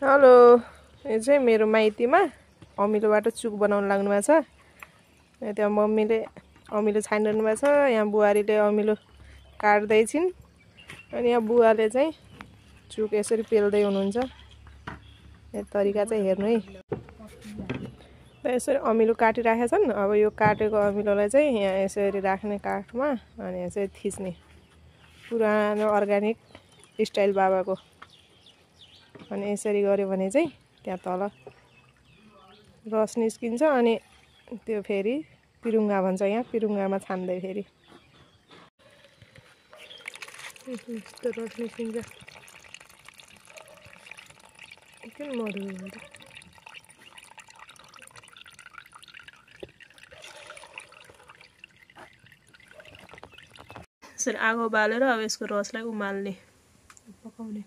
Hello, यो चाहिँ मेरो माइतीमा अमिलोबाट चुक बनाउन लाग्नु भएको छ। त्यहाँ मम्मीले अमिलो छानिरहनु भएको छ, यहाँ बुहारीले अमिलो काट्दै छिन् अनि यहाँ बुवाले चाहिँ चुक यसरी पेल्दै हुनुहुन्छ। यो तरिका चाहिँ हेर्नु है। यसरी अमिलो काटिराखेका छन्। अब यो काटेको अमिलोलाई चाहिँ यहाँ यसरी राख्ने काठमा अनि यसरी थिच्ने, पुरानो अर्ग्यानिक स्टाइल बाबाको। अनि यसरी गर्यो भने चाहिँ त्यहाँ तल रस निस्किन्छ अनि त्यो फेरि पिरुङ्गा भन्छ, यहाँ पिरुङ्गामा छान्दै फेरि यस्तो रस निस्किन्छ। किन मधुरो हुन्छ? यसरी आगो बालेर अब यसको रसलाई उमाल्ने, पकाउने।